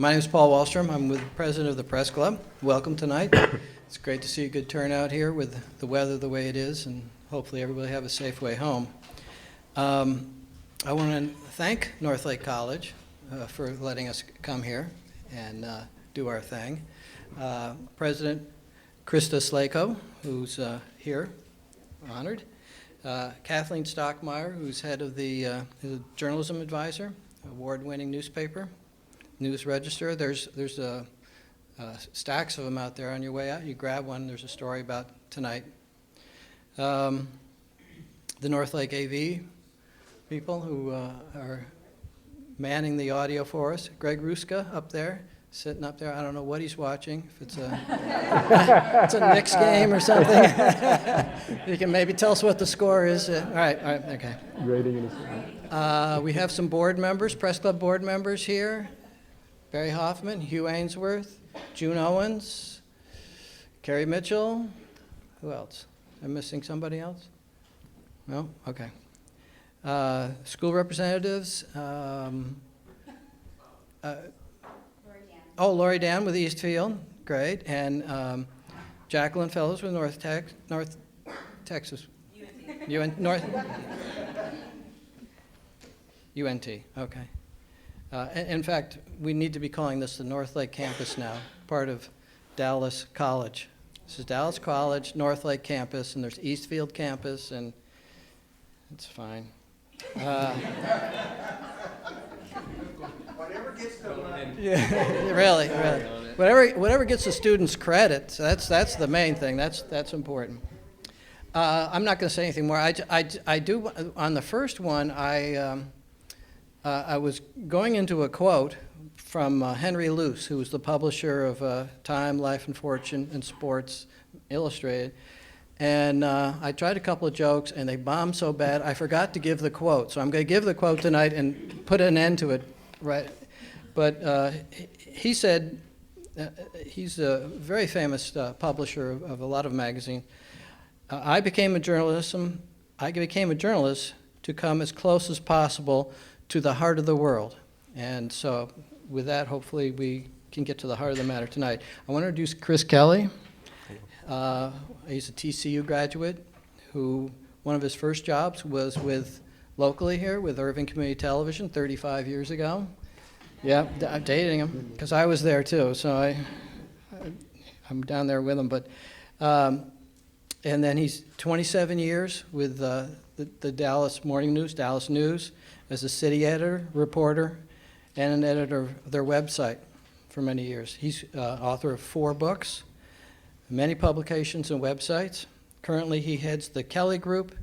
My name is Paul Wallstrom. I'm with the president of the Press Club. Welcome tonight. It's great to see a good turnout here with the weather the way it is, and hopefully everybody have a safe way home. I want to thank Northlake College for letting us come here and do our thing. President Krys Slako, who's here, honored. Kathleen Stockmeyer, who's head of the journalism advisor, award-winning newspaper, News Register. There's stacks of them out there on your way out. You grab one. There's a story about tonight. The Northlake AV people who are manning the audio for us. Greg Ruska up there, sitting up there. I don't know what he's watching. If it's it's a Knicks game or something. You can maybe tell us what the score is. All right, okay. We have some board members, Press Club board members here. Barry Hoffman, Hugh Ainsworth, June Owens, Carrie Mitchell. Who else? Am I missing somebody else? No? Okay. School representatives. Lori Dan with Eastfield. Great. And Jacqueline Fellows with North Texas. UNT. Okay. In fact, we need to be calling this the Northlake campus now, part of Dallas College. This is Dallas College, Northlake campus, and there's Eastfield campus, and it's fine. Whatever gets the yeah, really. Whatever gets the students credit, so that's the main thing. That's important. I'm not going to say anything more. I do on the first one. I was going into a quote from Henry Luce, who was the publisher of Time, Life and Fortune, and Sports Illustrated. And I tried a couple of jokes, and they bombed so bad, I forgot to give the quote. So I'm going to give the quote tonight and put an end to it. Right? But he said, he's a very famous publisher of a lot of magazines. I became a journalist to come as close as possible to the heart of the world. And so with that, hopefully we can get to the heart of the matter tonight. I want to introduce Chris Kelly. He's a TCU graduate who one of his first jobs was locally here with Irving Community Television 35 years ago. Yeah, I'm dating him because I was there too, so I'm down there with him. But and then he's 27 years with the Dallas Morning News, Dallas News, as a city editor, reporter, and an editor of their website for many years. He's author of 4 books, many publications and websites. Currently, he heads the Kelly Group.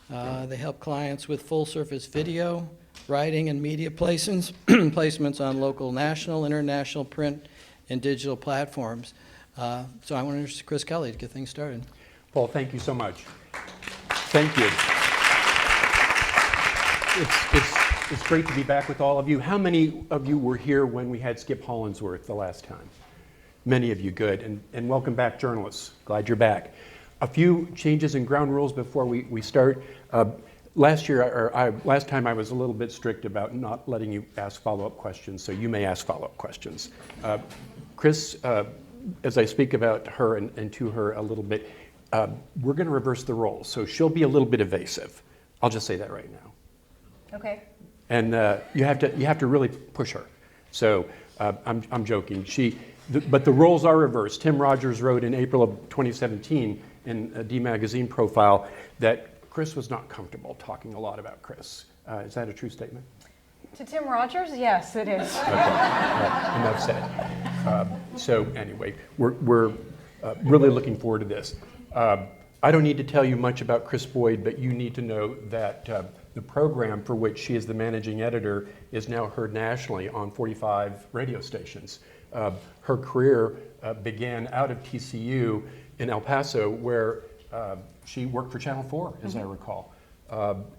They help clients with full-service video, writing, and media placements on local, national, international, print, and digital platforms. So I want to introduce Chris Kelly to get things started. Paul, thank you so much. Thank you. It's great to be back with all of you. How many of you were here when we had Skip Hollingsworth the last time? Many of you, good. And welcome back, journalists. Glad you're back. A few changes in ground rules before we start. Last time I was a little bit strict about not letting you ask follow-up questions, so you may ask follow-up questions. Chris, as I speak about her and to her a little bit, we're going to reverse the roles, so she'll be a little bit evasive. I'll just say that right now. Okay. And you have to really push her. So I'm joking. But the roles are reversed. Tim Rogers wrote in April of 2017 in a D Magazine profile that Chris was not comfortable talking a lot about Chris. Is that a true statement? To Tim Rogers, yes, it is. Okay. Enough said. So anyway, we're really looking forward to this. I don't need to tell you much about Chris Boyd, but you need to know that the program for which she is the managing editor is now heard nationally on 45 radio stations. Her career began out of TCU in El Paso, where she worked for Channel 4, as I recall.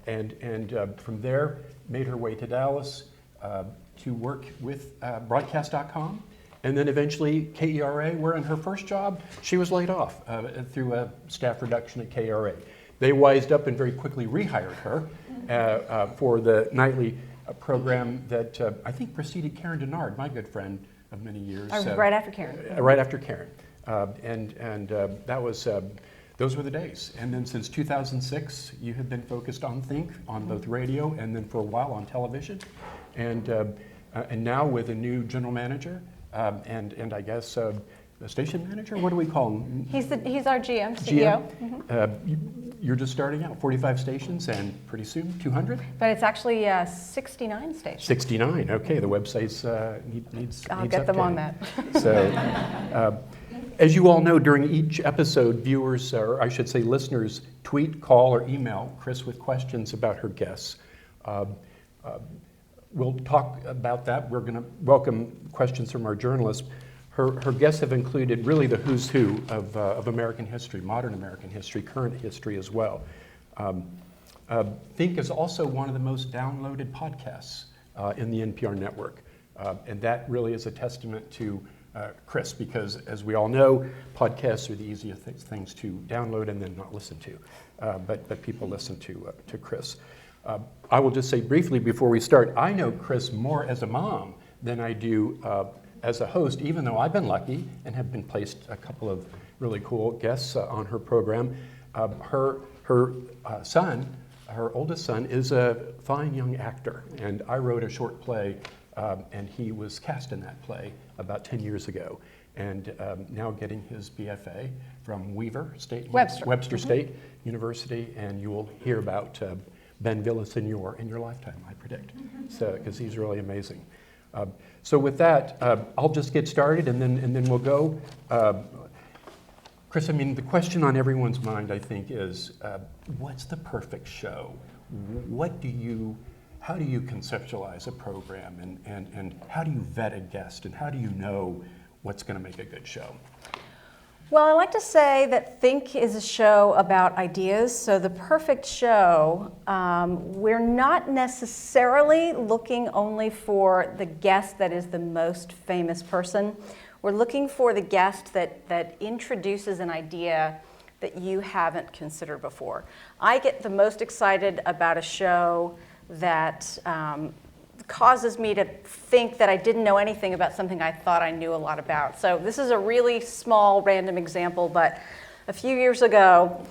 And from there, made her way to Dallas to work with broadcast.com. And then eventually KERA, where in her first job, she was laid off through a staff reduction at KERA. They wised up and very quickly rehired her for the nightly a program that I think preceded Karen Denard, my good friend of many years. I was right after Karen. Right after Karen. That was, those were the days. And then since 2006, you have been focused on Think, on both radio and then for a while on television. And now with a new general manager and I guess the station manager, what do we call him? He's our GM, CEO. You're just starting out, 45 stations, and pretty soon 200? But it's actually 69 stations. 69, okay, the website's needs I'll get them on that. So, as you all know, during each episode, viewers, or I should say listeners, tweet, call, or email Krys with questions about her guests. We'll talk about that. We're going to welcome questions from our journalists. Her guests have included really the who's who of American history, modern American history, current history as well. Think is also one of the most downloaded podcasts in the NPR network. And that really is a testament to Krys, because as we all know, podcasts are the easiest things to download and then not listen to. But people listen to Krys. I will just say briefly before we start, I know Krys more as a mom than I do as a host, even though I've been lucky and have been placed a couple of really cool guests on her program. Her son, her oldest son, is a fine young actor, and I wrote a short play, and he was cast in that play about 10 years ago, and now getting his BFA from Webster State University, and you will hear about Ben Villasenor in your lifetime, I predict, so because he's really amazing. So with that, I'll just get started, and then we'll go. Krys, I mean, the question on everyone's mind, I think, is what's the perfect show? How do you conceptualize a program, and how do you vet a guest, and how do you know what's going to make a good show? Well, I like to say that Think is a show about ideas. So the perfect show, we're not necessarily looking only for the guest that is the most famous person. We're looking for the guest that introduces an idea that you haven't considered before. I get the most excited about a show that causes me to think that I didn't know anything about something I thought I knew a lot about. So this is a really small random example, but a few years ago,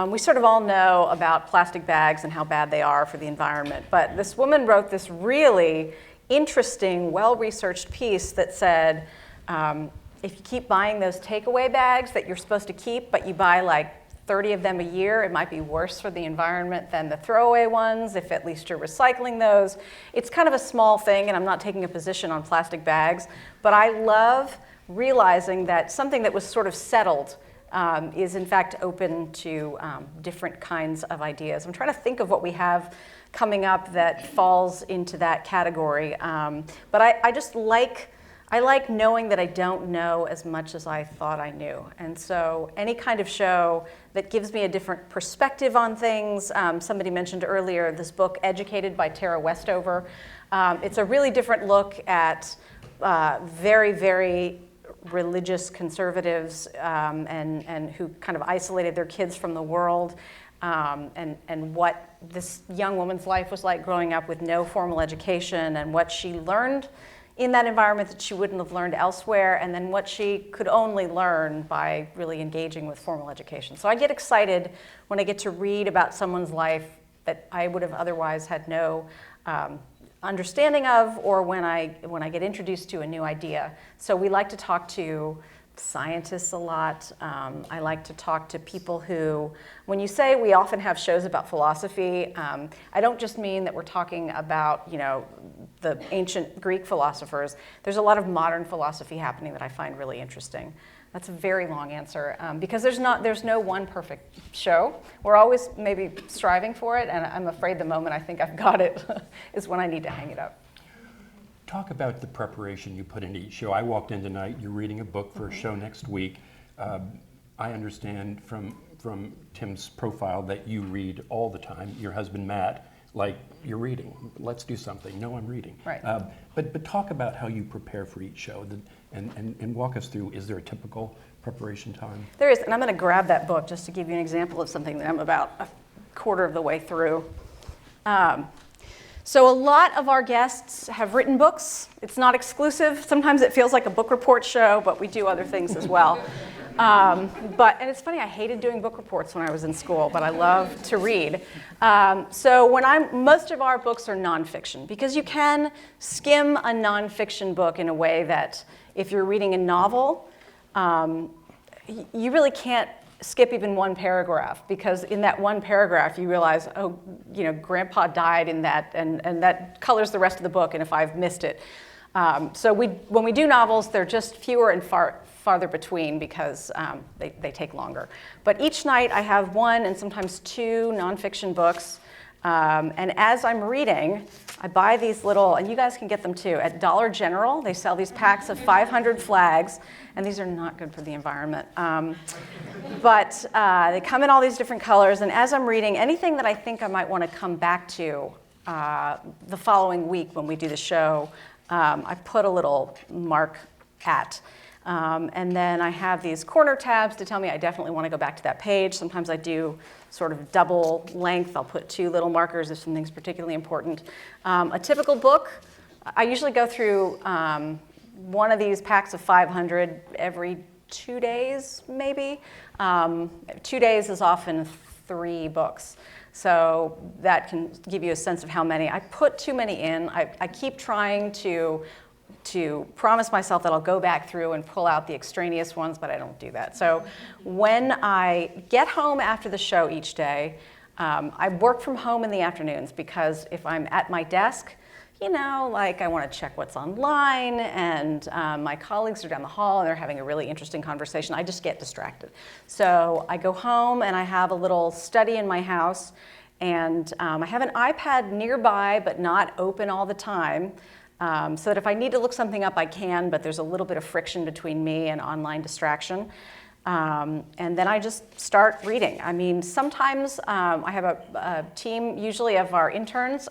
we sort of all know about plastic bags and how bad they are for the environment. But this woman wrote this really interesting, well-researched piece that said, if you keep buying those takeaway bags that you're supposed to keep, but you buy like 30 of them a year, it might be worse for the environment than the throwaway ones, if at least you're recycling those. It's kind of a small thing, and I'm not taking a position on plastic bags, but I love realizing that something that was sort of settled is in fact open to different kinds of ideas. I'm trying to think of what we have coming up that falls into that category, but I just like knowing that I don't know as much as I thought I knew. And so any kind of show that gives me a different perspective on things. Somebody mentioned earlier this book, Educated by Tara Westover. It's a really different look at very, very religious conservatives and who kind of isolated their kids from the world. And what this young woman's life was like growing up with no formal education, and what she learned in that environment that she wouldn't have learned elsewhere, and then what she could only learn by really engaging with formal education. So I get excited when I get to read about someone's life that I would have otherwise had no understanding of, or when I get introduced to a new idea. So we like to talk to scientists a lot. I like to talk to people who, when you say we often have shows about philosophy, I don't just mean that we're talking about, the ancient Greek philosophers. There's a lot of modern philosophy happening that I find really interesting. That's a very long answer, because there's no one perfect show. We're always maybe striving for it, and I'm afraid the moment I think I've got it is when I need to hang it up. Talk about the preparation you put into each show. I walked in tonight, you're reading a book for a show next week. I understand from Tim's profile that you read all the time. Your husband, Matt, like, you're reading. Let's do something. No, I'm reading. Right. But talk about how you prepare for each show and walk us through, is there a typical preparation time? There is, and I'm going to grab that book just to give you an example of something that I'm about a quarter of the way through. So a lot of our guests have written books. It's not exclusive. Sometimes it feels like a book report show, but we do other things as well. And it's funny, I hated doing book reports when I was in school, but I love to read. So most of our books are nonfiction, because you can skim a nonfiction book in a way that if you're reading a novel, you really can't skip even one paragraph, because in that one paragraph you realize, oh, Grandpa died in that, and that colors the rest of the book, and if I've missed it. So when we do novels, they're just fewer and farther between, because they take longer. But each night I have one and sometimes two nonfiction books. And as I'm reading, I buy these little, and you guys can get them too, at Dollar General. They sell these packs of 500 flags, and these are not good for the environment. But they come in all these different colors, and as I'm reading, anything that I think I might want to come back to the following week when we do the show, I put a little mark at. And then I have these corner tabs to tell me I definitely want to go back to that page. Sometimes I do sort of double length. I'll put two little markers if something's particularly important. A typical book, I usually go through one of these packs of 500 every 2 days, maybe. 2 days is often 3 books. So that can give you a sense of how many. I put too many in. I keep trying to promise myself that I'll go back through and pull out the extraneous ones, but I don't do that. So when I get home after the show each day, I work from home in the afternoons, because if I'm at my desk, I want to check what's online, and my colleagues are down the hall and they're having a really interesting conversation. I just get distracted. So I go home and I have a little study in my house, and I have an iPad nearby but not open all the time. So that if I need to look something up, I can, but there's a little bit of friction between me and online distraction. And then I just start reading. I mean, sometimes I have a team, usually of our interns,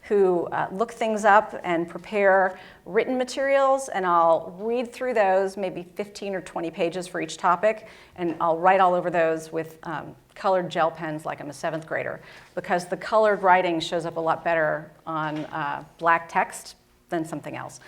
who look things up and prepare written materials, and I'll read through those, maybe 15 or 20 pages for each topic, and I'll write all over those with colored gel pens like I'm a 7th grader, because the colored writing shows up a lot better on black text than something else.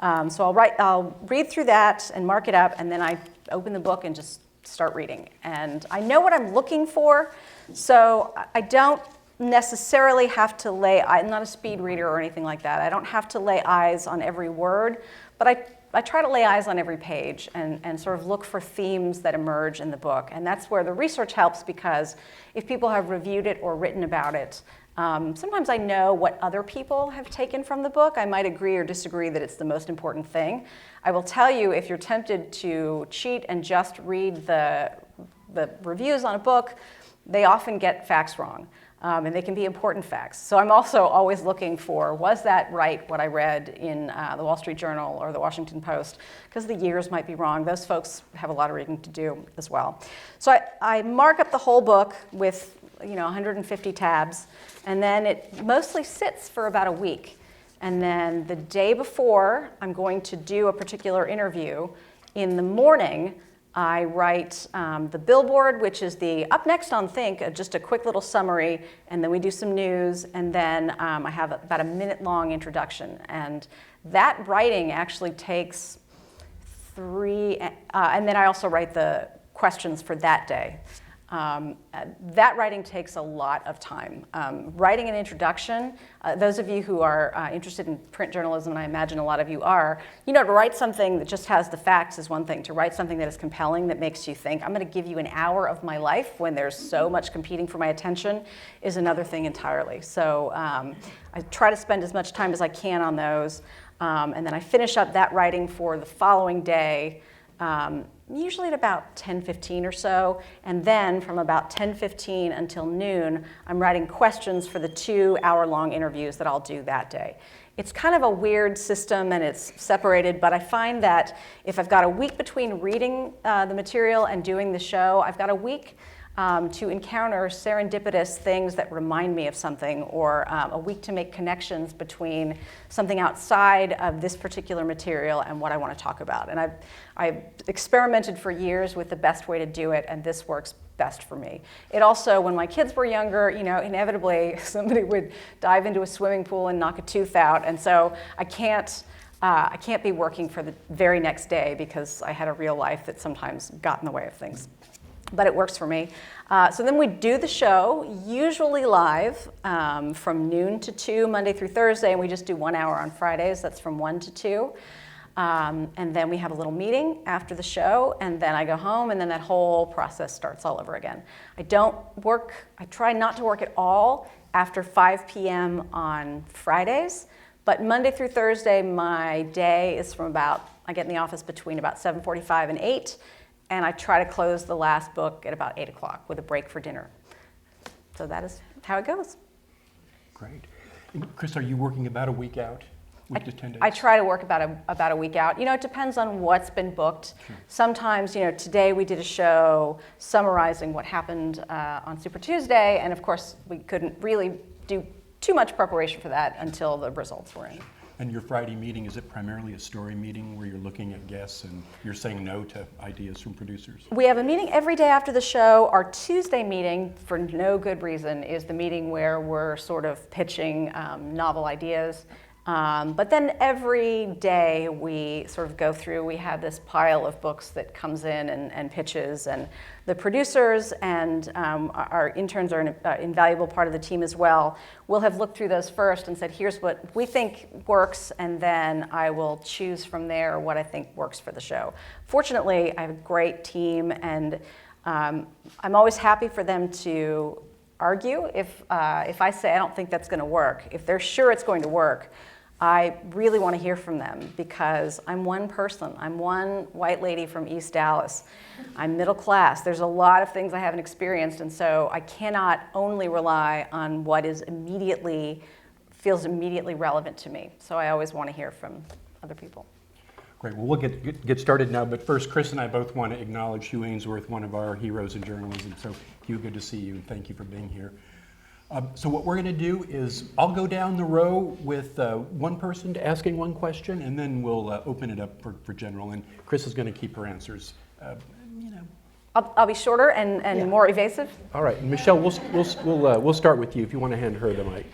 So I'll read through that and mark it up, and then I open the book and just start reading. And I know what I'm looking for, so I don't necessarily have to I'm not a speed reader or anything like that. I don't have to lay eyes on every word, but I try to lay eyes on every page and sort of look for themes that emerge in the book. And that's where the research helps, because if people have reviewed it or written about it, sometimes I know what other people have taken from the book. I might agree or disagree that it's the most important thing. I will tell you, if you're tempted to cheat and just read the reviews on a book, they often get facts wrong. And they can be important facts. So I'm also always looking for, was that right, what I read in the Wall Street Journal or the Washington Post? Because the years might be wrong. Those folks have a lot of reading to do as well. So I mark up the whole book with 150 tabs, and then it mostly sits for about a week. And then the day before I'm going to do a particular interview, in the morning, I write the billboard, which is the up next on Think, just a quick little summary, and then we do some news, and then I have about a minute-long introduction. And that writing actually takes 3, and then I also write the questions for that day. That writing takes a lot of time. Writing an introduction, those of you who are interested in print journalism, and I imagine a lot of you are, to write something that just has the facts is one thing. To write something that is compelling, that makes you think, I'm going to give you an hour of my life when there's so much competing for my attention, is another thing entirely. So I try to spend as much time as I can on those, and then I finish up that writing for the following day, usually at about 10:15 or so, and then from about 10:15 until noon, I'm writing questions for the 2-hour-long interviews that I'll do that day. It's kind of a weird system, and it's separated, but I find that if I've got a week between reading the material and doing the show, I've got a week to encounter serendipitous things that remind me of something, or a week to make connections between something outside of this particular material and what I want to talk about. And I've experimented for years with the best way to do it, and this works best for me. It also, when my kids were younger, inevitably somebody would dive into a swimming pool and knock a tooth out, and so I can't be working for the very next day because I had a real life that sometimes got in the way of things. But it works for me. So then we do the show, usually live, from noon to 2, Monday through Thursday, and we just do 1 hour on Fridays. That's from 1 to 2. And then we have a little meeting after the show, and then I go home, and then that whole process starts all over again. I try not to work at all after 5 p.m. on Fridays, but Monday through Thursday, my day is I get in the office between about 7:45 and 8, and I try to close the last book at about 8 o'clock with a break for dinner. So that is how it goes. Great. And Krys, are you working about a week out? Week to 10 days? I try to work about a week out. It depends on what's been booked. Sure. Sometimes, today we did a show summarizing what happened on Super Tuesday, and of course we couldn't really do too much preparation for that until the results were in. And your Friday meeting, is it primarily a story meeting where you're looking at guests and you're saying no to ideas from producers? We have a meeting every day after the show. Our Tuesday meeting, for no good reason, is the meeting where we're sort of pitching novel ideas. But then every day we sort of go through, we have this pile of books that comes in and pitches, and the producers and our interns are an invaluable part of the team as well. We'll have looked through those first and said, here's what we think works, and then I will choose from there what I think works for the show. Fortunately, I have a great team, and I'm always happy for them to argue if I say I don't think that's going to work. If they're sure it's going to work, I really want to hear from them, because I'm one person. I'm one white lady from East Dallas. I'm middle class. There's a lot of things I haven't experienced, and so I cannot only rely on what feels immediately relevant to me. So I always want to hear from other people. Great. Well, we'll get started now, but first, Krys and I both want to acknowledge Hugh Ainsworth, one of our heroes in journalism. So, Hugh, good to see you, and thank you for being here. So what we're going to do is I'll go down the row with one person asking one question, and then we'll open it up for general. And Krys is going to keep her answers. I'll be shorter and more evasive. All right, and Michelle, we'll start with you if you want to hand her the mic.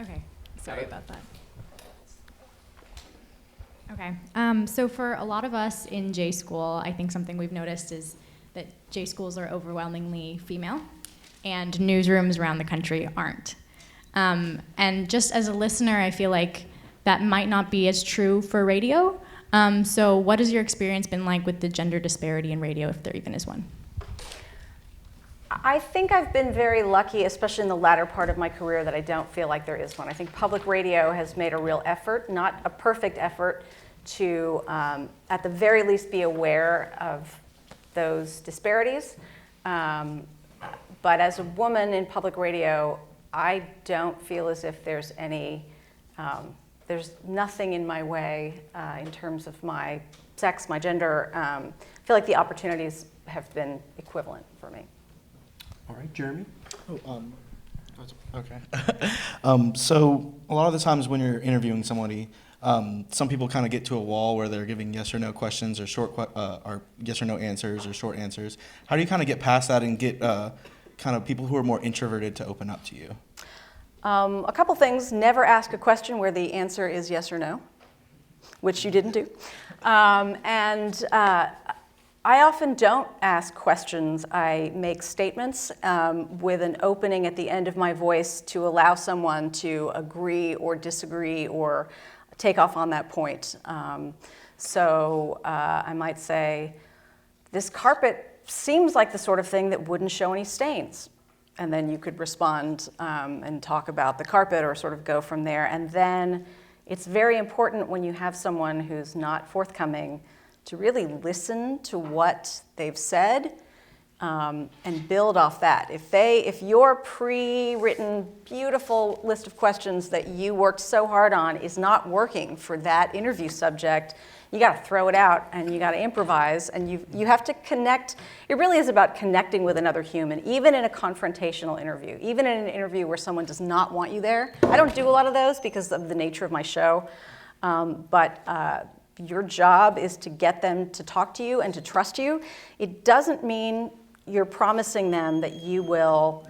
Okay, sorry about that. Okay, so for a lot of us in J School, I think something we've noticed is that J schools are overwhelmingly female, and newsrooms around the country aren't. And just as a listener, I feel like that might not be as true for radio. So what has your experience been like with the gender disparity in radio, if there even is one? I think I've been very lucky, especially in the latter part of my career, that I don't feel like there is one. I think public radio has made a real effort, not a perfect effort, to at the very least be aware of those disparities. But as a woman in public radio, I don't feel as if there's nothing in my way in terms of my sex, my gender. I feel like the opportunities have been equivalent for me. All right, Jeremy? Okay. So a lot of the times when you're interviewing somebody, some people kind of get to a wall where they're giving yes or no questions or or yes or no answers or short answers. How do you kind of get past that and get kind of people who are more introverted to open up to you? A couple things. Never ask a question where the answer is yes or no, which you didn't do. I often don't ask questions. I make statements with an opening at the end of my voice to allow someone to agree or disagree or take off on that point. So I might say, this carpet seems like the sort of thing that wouldn't show any stains. And then you could respond and talk about the carpet or sort of go from there. And then it's very important when you have someone who's not forthcoming to really listen to what they've said and build off that. If your pre-written, beautiful list of questions that you worked so hard on is not working for that interview subject, you got to throw it out and you got to improvise, and you have to connect. It really is about connecting with another human, even in a confrontational interview, even in an interview where someone does not want you there. I don't do a lot of those because of the nature of my show, but your job is to get them to talk to you and to trust you. It doesn't mean you're promising them that you will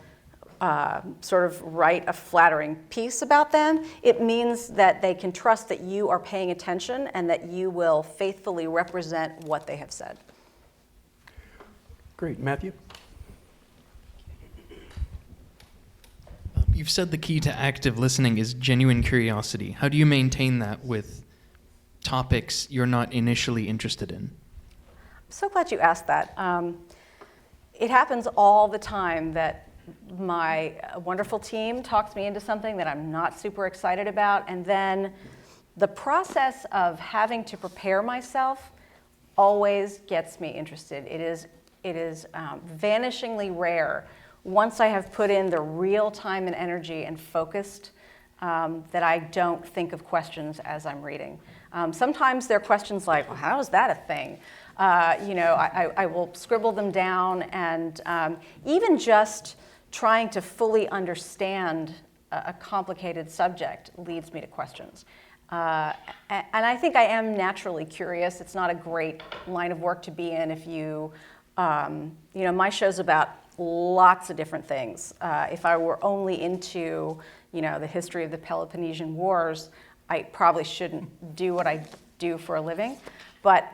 sort of write a flattering piece about them. It means that they can trust that you are paying attention and that you will faithfully represent what they have said. Great. Matthew? You've said the key to active listening is genuine curiosity. How do you maintain that with topics you're not initially interested in? I'm so glad you asked that. It happens all the time that my wonderful team talks me into something that I'm not super excited about, and then the process of having to prepare myself always gets me interested. It is vanishingly rare once I have put in the real time and energy and focused that I don't think of questions as I'm reading. Sometimes there are questions like, well, how is that a thing? I will scribble them down, and even just trying to fully understand a complicated subject leads me to questions. And I think I am naturally curious. It's not a great line of work to be in if my show's about lots of different things. If I were only into, the history of the Peloponnesian Wars, I probably shouldn't do what I do for a living. But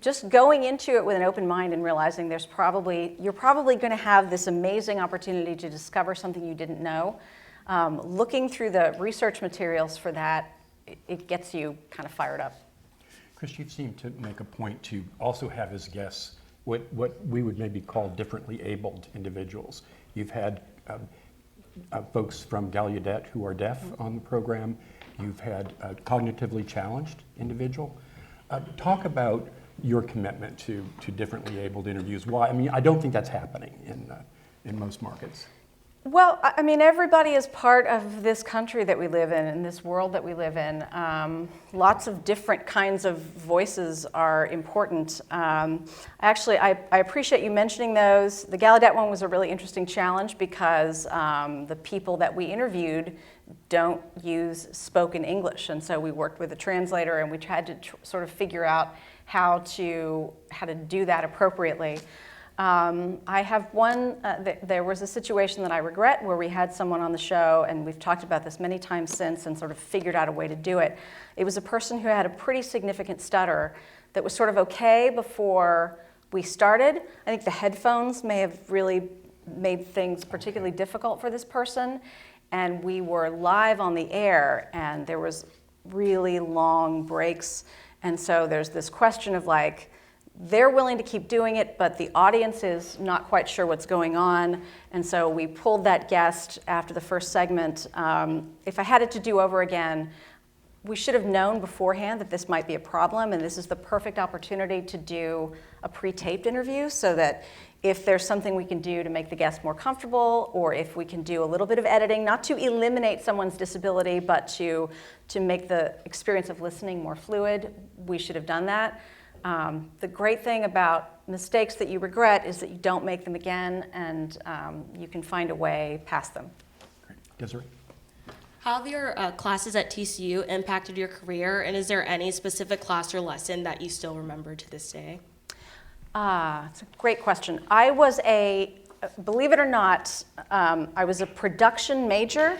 just going into it with an open mind and realizing you're probably going to have this amazing opportunity to discover something you didn't know. Looking through the research materials for that, it gets you kind of fired up. Krys, you seem to make a point to also have as guests what we would maybe call differently abled individuals. You've had folks from Gallaudet who are deaf on the program. You've had a cognitively challenged individual. Talk about your commitment to differently abled interviews. Why? I mean, I don't think that's happening in most markets. Well, I mean, everybody is part of this country that we live in and this world that we live in. Lots of different kinds of voices are important. Actually, I appreciate you mentioning those. The Gallaudet one was a really interesting challenge because the people that we interviewed don't use spoken English, and so we worked with a translator, and we had to sort of figure out how to do that appropriately. I have one, there was a situation that I regret where we had someone on the show, and we've talked about this many times since and sort of figured out a way to do it. It was a person who had a pretty significant stutter that was sort of okay before we started. I think the headphones may have really made things particularly difficult for this person, and we were live on the air, and there was really long breaks, and so there's this question of like, they're willing to keep doing it, but the audience is not quite sure what's going on. And so we pulled that guest after the first segment. If I had it to do over again, we should have known beforehand that this might be a problem, and this is the perfect opportunity to do a pre-taped interview so that if there's something we can do to make the guest more comfortable, or if we can do a little bit of editing, not to eliminate someone's disability, but to make the experience of listening more fluid, we should have done that. The great thing about mistakes that you regret is that you don't make them again, and you can find a way past them. Great. Desiree? How have your classes at TCU impacted your career, and is there any specific class or lesson that you still remember to this day? It's a great question. I was believe it or not, I was a production major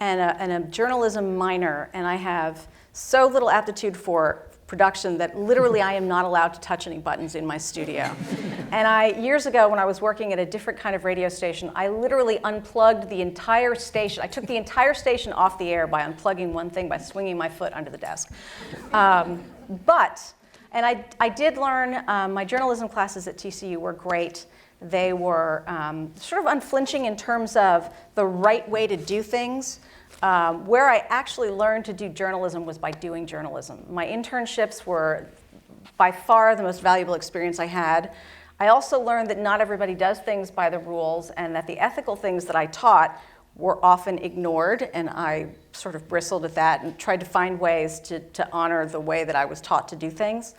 and a journalism minor, and I have so little aptitude for production that literally I am not allowed to touch any buttons in my studio. And years ago when I was working at a different kind of radio station, I literally unplugged the entire station. I took the entire station off the air by unplugging one thing by swinging my foot under the desk. And I did learn, my journalism classes at TCU were great. They were sort of unflinching in terms of the right way to do things. Where I actually learned to do journalism was by doing journalism. My internships were by far the most valuable experience I had. I also learned that not everybody does things by the rules, and that the ethical things that I taught were often ignored, and I sort of bristled at that and tried to find ways to honor the way that I was taught to do things.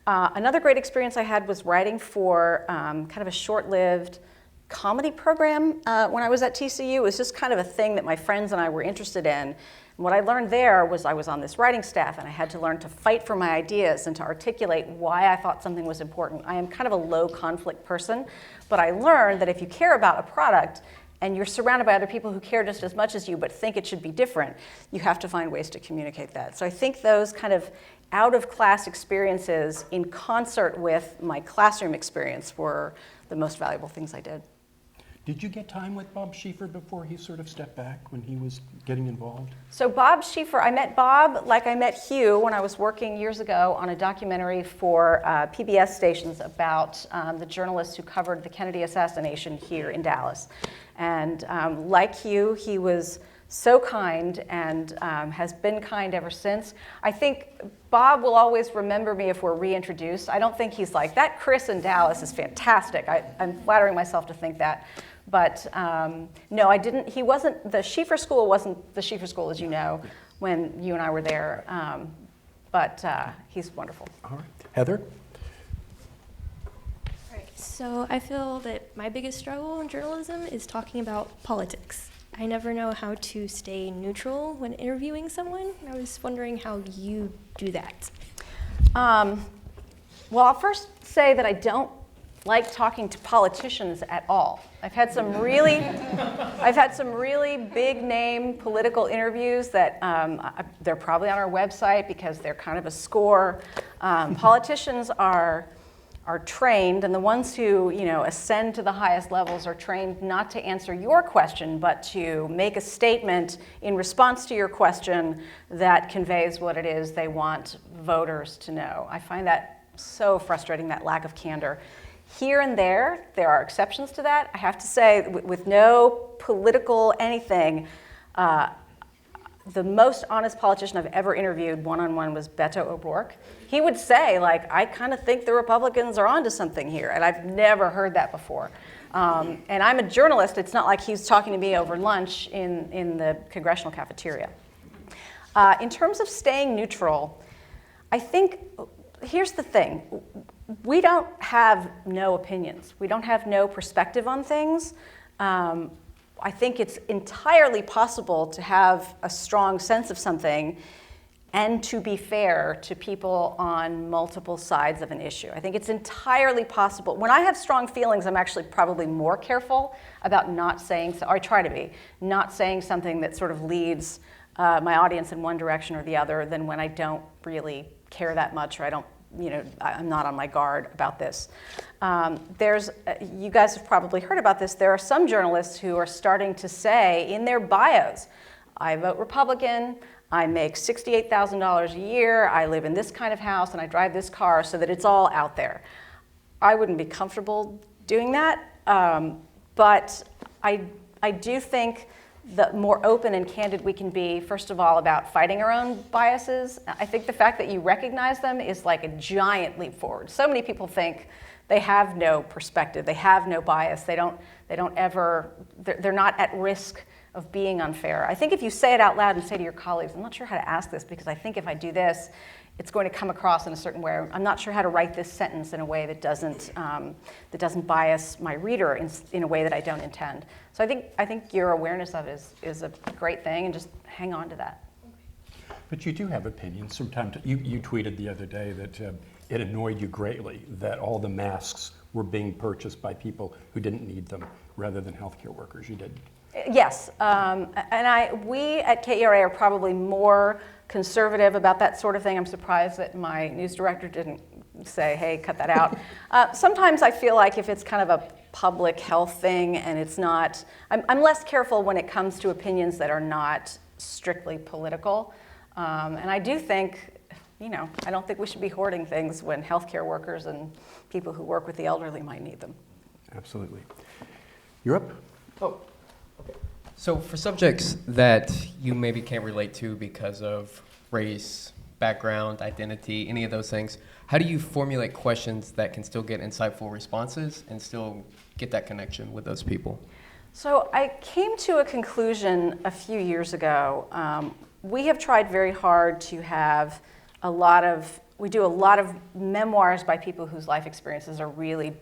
Another great experience I had was writing for kind of a short-lived comedy program when I was at TCU. It was just kind of a thing that my friends and I were interested in. And what I learned there was I was on this writing staff, and I had to learn to fight for my ideas and to articulate why I thought something was important. I am kind of a low conflict person, but I learned that if you care about a product and you're surrounded by other people who care just as much as you but think it should be different, you have to find ways to communicate that. So I think those kind of out-of-class experiences in concert with my classroom experience were the most valuable things I did. Did you get time with Bob Schieffer before he sort of stepped back when he was getting involved? So Bob Schieffer, I met Bob like I met Hugh when I was working years ago on a documentary for PBS stations about the journalists who covered the Kennedy assassination here in Dallas. And like Hugh, he was so kind and has been kind ever since. I think Bob will always remember me if we're reintroduced. I don't think he's like, that Krys in Dallas is fantastic. I'm flattering myself to think that. But no, I didn't, he wasn't, the Schieffer School wasn't the Schieffer School, as you know, when you and I were there. But he's wonderful. All right. Heather? Right. So I feel that my biggest struggle in journalism is talking about politics. I never know how to stay neutral when interviewing someone. I was wondering how you do that. Well, I'll first say that I don't like talking to politicians at all. I've had some really big name political interviews that they're probably on our website because they're kind of a score. Politicians are trained, and the ones who ascend to the highest levels are trained not to answer your question, but to make a statement in response to your question that conveys what it is they want voters to know. I find that so frustrating, that lack of candor. Here and there are exceptions to that. I have to say, with no political anything, the most honest politician I've ever interviewed one-on-one was Beto O'Rourke. He would say, like, I kind of think the Republicans are onto something here, and I've never heard that before. And I'm a journalist. It's not like he's talking to me over lunch in the congressional cafeteria. In terms of staying neutral, I think, here's the thing. We don't have no opinions. We don't have no perspective on things. I think it's entirely possible to have a strong sense of something and to be fair to people on multiple sides of an issue. I think it's entirely possible. When I have strong feelings, I'm actually probably more careful about not saying, or I try to be, not saying something that sort of leads my audience in one direction or the other than when I don't really care that much, or I'm not on my guard about this. You guys have probably heard about this. There are some journalists who are starting to say in their bios, I vote Republican, I make $68,000 a year, I live in this kind of house, and I drive this car, so that it's all out there. I wouldn't be comfortable doing that, but I do think the more open and candid we can be, first of all, about fighting our own biases. I think the fact that you recognize them is like a giant leap forward. So many people think they have no perspective, they have no bias, they're not at risk of being unfair. I think if you say it out loud and say to your colleagues, I'm not sure how to ask this because I think if I do this, it's going to come across in a certain way. I'm not sure how to write this sentence in a way that doesn't bias my reader in a way that I don't intend. So I think your awareness of it is a great thing, and just hang on to that. But you do have opinions. Sometimes you tweeted the other day that it annoyed you greatly that all the masks were being purchased by people who didn't need them rather than healthcare workers. You did. Yes, and we at KERA are probably more conservative about that sort of thing. I'm surprised that my news director didn't say, hey, cut that out. Sometimes I feel like if it's kind of a public health thing and it's not, I'm less careful when it comes to opinions that are not strictly political. And I do think, I don't think we should be hoarding things when healthcare workers and people who work with the elderly might need them. Absolutely. You're up. Oh. So for subjects that you maybe can't relate to because of race, background, identity, any of those things, how do you formulate questions that can still get insightful responses and still get that connection with those people? So I came to a conclusion a few years ago. We have tried very hard to have we do a lot of memoirs by people whose life experiences are really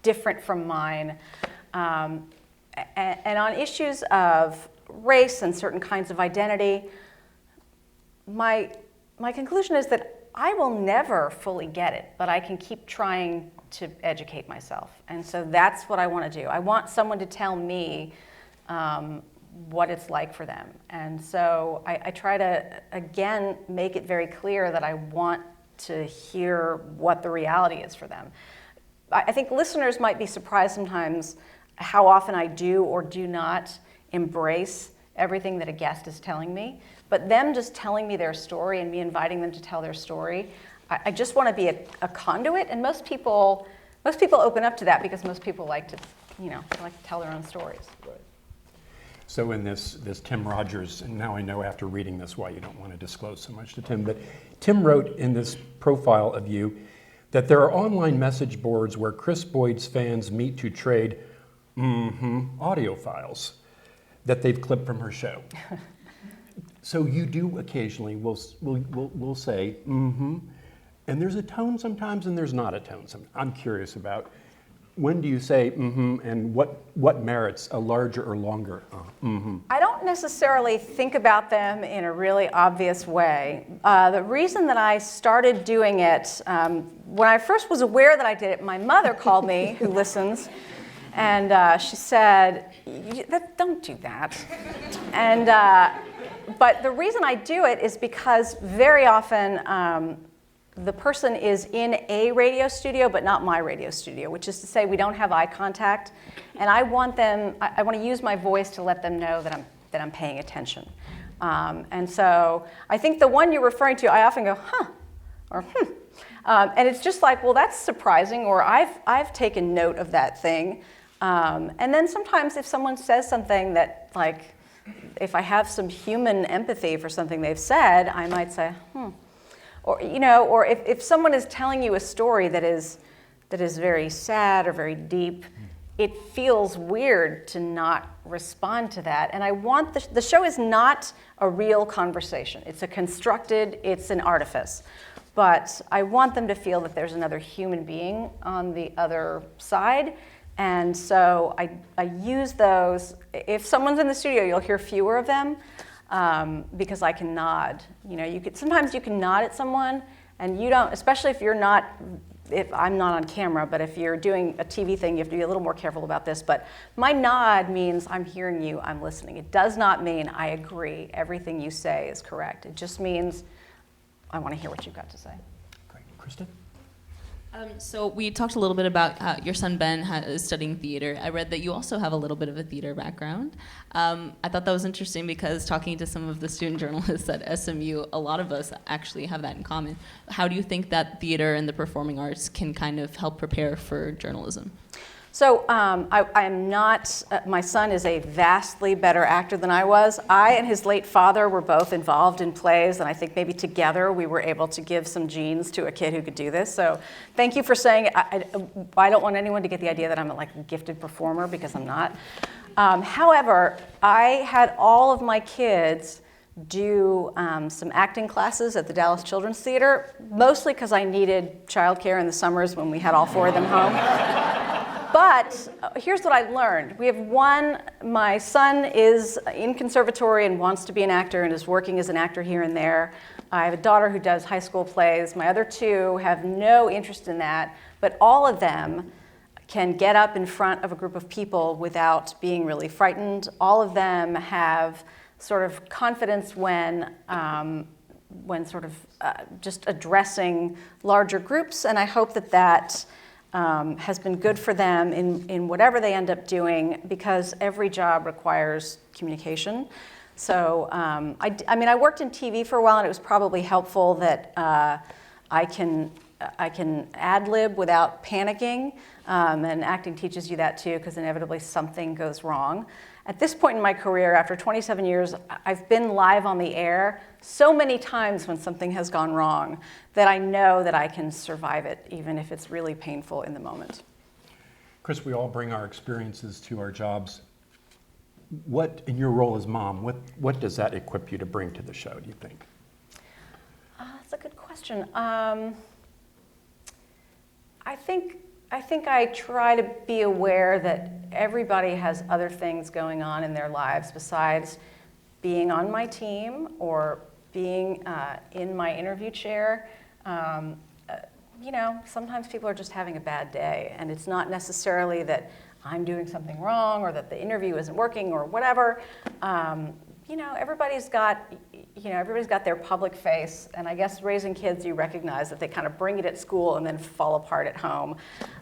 different from mine. And on issues of race and certain kinds of identity, my conclusion is that I will never fully get it, but I can keep trying to educate myself. And so that's what I want to do. I want someone to tell me what it's like for them. And so I try to, again, make it very clear that I want to hear what the reality is for them. I think listeners might be surprised sometimes how often I do or do not embrace everything that a guest is telling me. But them just telling me their story and me inviting them to tell their story, I just want to be a conduit. And most people open up to that because most people like to tell their own stories. Right. So in this Tim Rogers, and now I know after reading this why you don't want to disclose so much to Tim, but Tim wrote in this profile of you that there are online message boards where Krys Boyd's fans meet to trade audio files that they've clipped from her show. So you do occasionally will say and there's a tone sometimes and there's not a tone. I'm curious about when do you say and what merits a larger or longer I don't necessarily think about them in a really obvious way. The reason that I started doing it, when I first was aware that I did it, my mother called me, who listens, and she said, "Don't do that." And but the reason I do it is because very often the person is in a radio studio, but not my radio studio, which is to say we don't have eye contact. And I want to use my voice to let them know that I'm paying attention. And so I think the one you're referring to, I often go, huh, or and it's just like, well, that's surprising, or I've taken note of that thing. And then sometimes if someone says something that, like, if I have some human empathy for something they've said, I might say, Or, or if someone is telling you a story that is very sad or very deep, it feels weird to not respond to that. And I want the show is not a real conversation. It's it's an artifice. But I want them to feel that there's another human being on the other side. And so I use those. If someone's in the studio, you'll hear fewer of them. Because I can nod. Sometimes you can nod at someone and you don't, especially if I'm not on camera, but if you're doing a TV thing, you have to be a little more careful about this. But my nod means I'm hearing you, I'm listening. It does not mean I agree, everything you say is correct. It just means I want to hear what you've got to say. Great. Kristen? So we talked a little bit about how your son Ben is studying theater. I read that you also have a little bit of a theater background. I thought that was interesting because talking to some of the student journalists at SMU, a lot of us actually have that in common. How do you think that theater and the performing arts can kind of help prepare for journalism? So I'm not, my son is a vastly better actor than I was. I and his late father were both involved in plays, and I think maybe together we were able to give some genes to a kid who could do this. So thank you for saying it. I don't want anyone to get the idea that I'm a gifted performer, because I'm not. However, I had all of my kids do some acting classes at the Dallas Children's Theater, mostly because I needed childcare in the summers when we had all four of them home. But here's what I've learned. We have my son is in conservatory and wants to be an actor and is working as an actor here and there. I have a daughter who does high school plays. My other two have no interest in that, but all of them can get up in front of a group of people without being really frightened. All of them have sort of confidence when just addressing larger groups, and I hope that has been good for them in whatever they end up doing, because every job requires communication. So I worked in TV for a while, and it was probably helpful that I can ad-lib without panicking, and acting teaches you that too, because inevitably something goes wrong. At this point in my career, after 27 years, I've been live on the air so many times when something has gone wrong that I know that I can survive it, even if it's really painful in the moment. Krys, we all bring our experiences to our jobs. What, in your role as mom, what does that equip you to bring to the show, do you think? That's a good question. I think I try to be aware that everybody has other things going on in their lives besides being on my team or being in my interview chair. You know, sometimes people are just having a bad day, and it's not necessarily that I'm doing something wrong or that the interview isn't working or whatever. You know, everybody's got their public face, and I guess raising kids, you recognize that they kind of bring it at school and then fall apart at home.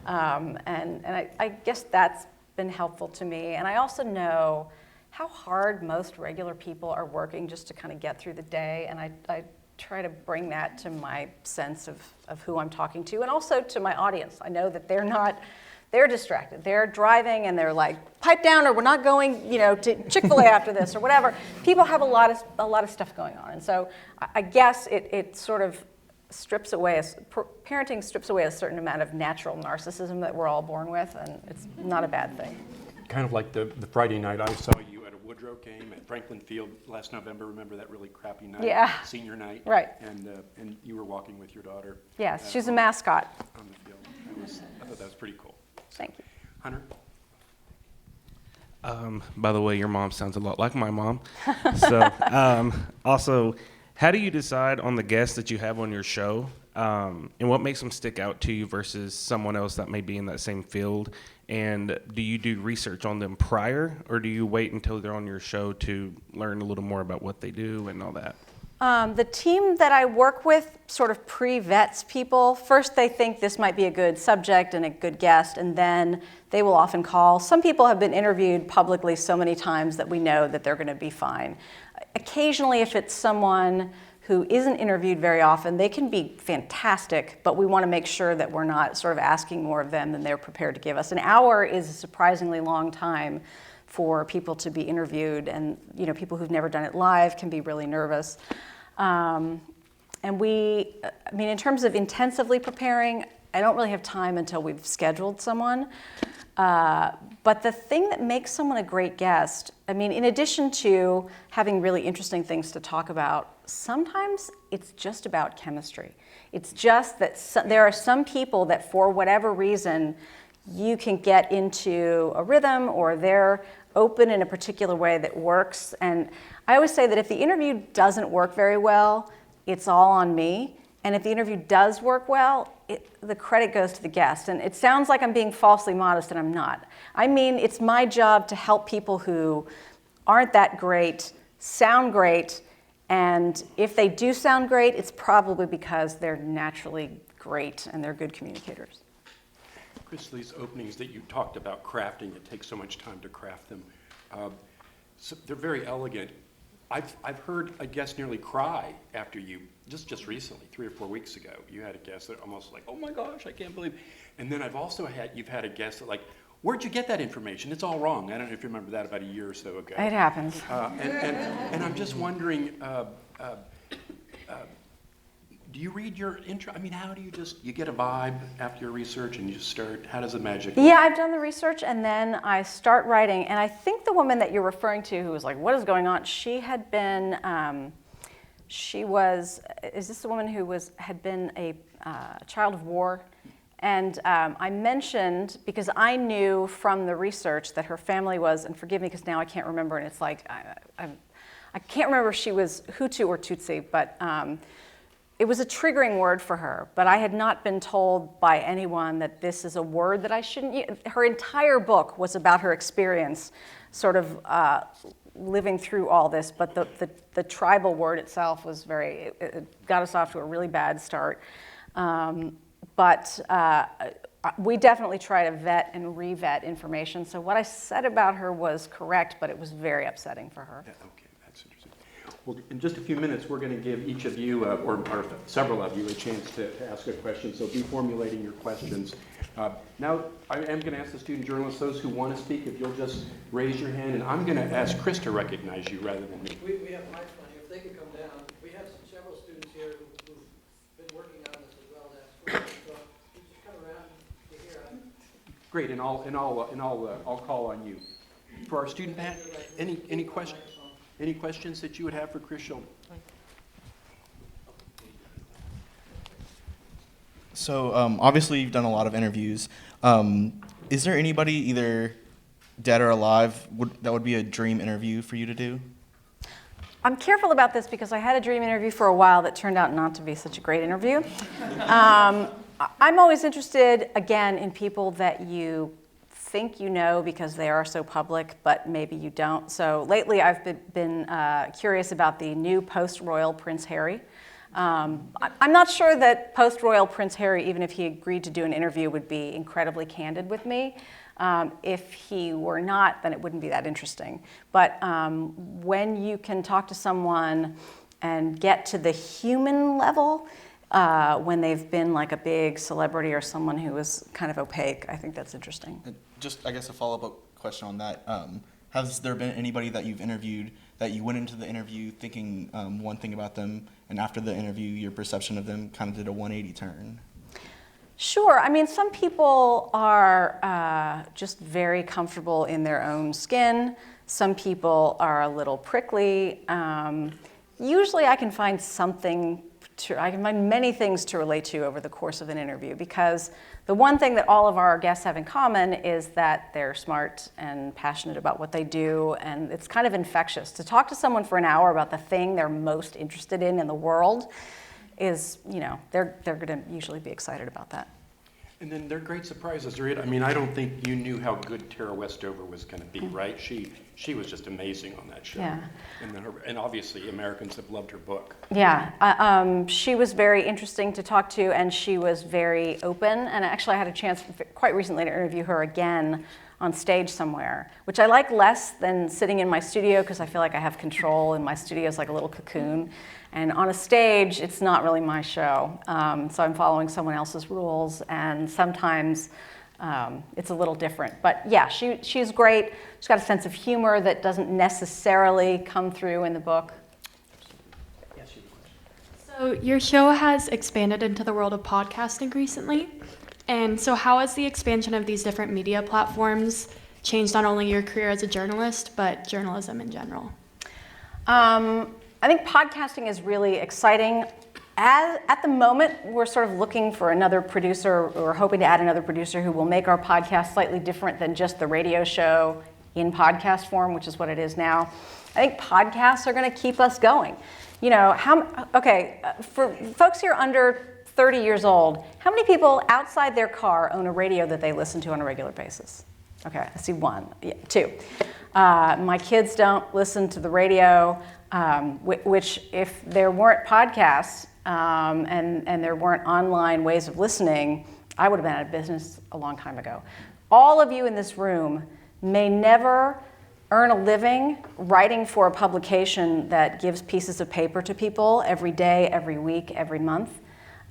And I guess that's been helpful to me. And I also know how hard most regular people are working just to kind of get through the day, and I try to bring that to my sense of who I'm talking to, and also to my audience. I know that they're distracted. They're driving and they're like, pipe down, or we're not going, you know, to Chick-fil-A after this or whatever. People have a lot of stuff going on, and so I guess it sort of strips away, parenting strips away a certain amount of natural narcissism that we're all born with, and it's not a bad thing. Kind of like the Friday night I saw you at a Woodrow game at Franklin Field last November. Remember that really crappy night? Yeah. Senior night. Right. And you were walking with your daughter. Yes, she's a mascot. On the field. I thought that was pretty cool. Thank you. Hunter? By the way, your mom sounds a lot like my mom. So, also, how do you decide on the guests that you have on your show, and what makes them stick out to you versus someone else that may be in that same field? And do you do research on them prior, or do you wait until they're on your show to learn a little more about what they do and all that? The team that I work with sort of pre-vets people. First, they think this might be a good subject and a good guest, and then they will often call. Some people have been interviewed publicly so many times that we know that they're going to be fine. Occasionally, if it's someone who isn't interviewed very often, they can be fantastic, but we want to make sure that we're not sort of asking more of them than they're prepared to give us. An hour is a surprisingly long time for people to be interviewed, and you know, people who've never done it live can be really nervous. And in terms of intensively preparing, I don't really have time until we've scheduled someone. But the thing that makes someone a great guest, in addition to having really interesting things to talk about, sometimes it's just about chemistry. It's just that there are some people that for whatever reason, you can get into a rhythm or they're open in a particular way that works. And I always say that if the interview doesn't work very well, it's all on me. And if the interview does work well, the credit goes to the guest. And it sounds like I'm being falsely modest, and I'm not. It's my job to help people who aren't that great sound great. And if they do sound great, it's probably because they're naturally great and they're good communicators. Krys, these openings that you talked about crafting, it takes so much time to craft them. So they're very elegant. I've heard a guest nearly cry after you, just recently, 3 or 4 weeks ago. You had a guest that almost like, oh my gosh, I can't believe. And then you've had a guest that like, where'd you get that information? It's all wrong. I don't know if you remember that about a year or so ago. It happens. And I'm just wondering, do you read your intro? How do you get a vibe after your research and you just start, how does the magic work? Yeah, I've done the research and then I start writing. And I think the woman that you're referring to who was like, what is going on? She had been, is this the woman who had been a child of war? And I mentioned, because I knew from the research that her family was, and forgive me because now I can't remember, and it's like, I can't remember if she was Hutu or Tutsi, but it was a triggering word for her. But I had not been told by anyone that this is a word that I shouldn't use. Her entire book was about her experience sort of living through all this, but the tribal word itself was it got us off to a really bad start. But we definitely try to vet and re-vet information. So what I said about her was correct, but it was very upsetting for her. Yeah, okay, that's interesting. Well, in just a few minutes, we're going to give each of you, or several of you, a chance to ask a question. So be formulating your questions. Now, I am going to ask the student journalists, those who want to speak, if you'll just raise your hand. And I'm going to ask Krys to recognize you rather than me. We have mics on here. If they could come down. We Great, and I'll call on you. For our student panel, any questions? Any questions that you would have for Krys Schulman? So obviously you've done a lot of interviews. Is there anybody, either dead or alive, that would be a dream interview for you to do? I'm careful about this because I had a dream interview for a while that turned out not to be such a great interview. I'm always interested, again, in people that you think you know because they are so public, but maybe you don't. So lately I've been curious about the new post-royal Prince Harry. I'm not sure that post-royal Prince Harry, even if he agreed to do an interview, would be incredibly candid with me. If he were not, then it wouldn't be that interesting. But when you can talk to someone and get to the human level, when they've been like a big celebrity or someone who was kind of opaque, I think that's interesting. Just, I guess, a follow-up question on that. Has there been anybody that you've interviewed that you went into the interview thinking one thing about them, and after the interview, your perception of them kind of did a 180 turn? Sure. I mean, some people are just very comfortable in their own skin. Some people are a little prickly. Usually I can find many things to relate to over the course of an interview, because the one thing that all of our guests have in common is that they're smart and passionate about what they do, and it's kind of infectious. To talk to someone for an hour about the thing they're most interested in the world is, they're going to usually be excited about that. And then they're great surprises, right? I mean, I don't think you knew how good Tara Westover was going to be, right? She was just amazing on that show. Yeah. And obviously Americans have loved her book. Yeah, she was very interesting to talk to, and she was very open. And actually, I had a chance quite recently to interview her again on stage somewhere, which I like less than sitting in my studio because I feel like I have control, and my studio is like a little cocoon. And on a stage, it's not really my show. So I'm following someone else's rules, and sometimes it's a little different. But yeah, she's great. She's got a sense of humor that doesn't necessarily come through in the book. Yes, you have a question. So your show has expanded into the world of podcasting recently. And so how has the expansion of these different media platforms changed not only your career as a journalist, but journalism in general? I think podcasting is really exciting. At the moment, we're sort of looking for another producer, or hoping to add another producer who will make our podcast slightly different than just the radio show in podcast form, which is what it is now. I think podcasts are going to keep us going. For folks here under 30 years old, how many people outside their car own a radio that they listen to on a regular basis? Okay, I see one. Yeah, two. My kids don't listen to the radio, which if there weren't podcasts and there weren't online ways of listening, I would have been out of business a long time ago. All of you in this room may never earn a living writing for a publication that gives pieces of paper to people every day, every week, every month.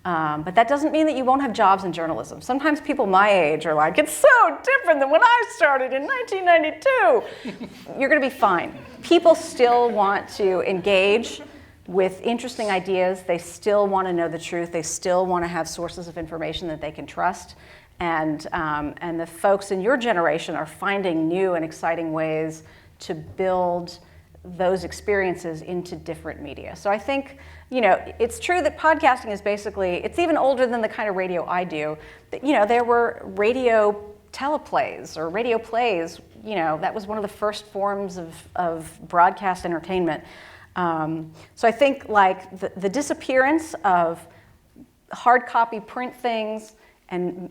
But that doesn't mean that you won't have jobs in journalism. Sometimes people my age are like, it's so different than when I started in 1992. You're going to be fine. People still want to engage with interesting ideas. They still want to know the truth. They still want to have sources of information that they can trust. And the folks in your generation are finding new and exciting ways to build those experiences into different media. So I think, it's true that podcasting is basically, it's even older than the kind of radio I do. There were radio teleplays or radio plays, that was one of the first forms of broadcast entertainment. So I think like the disappearance of hard copy print things, and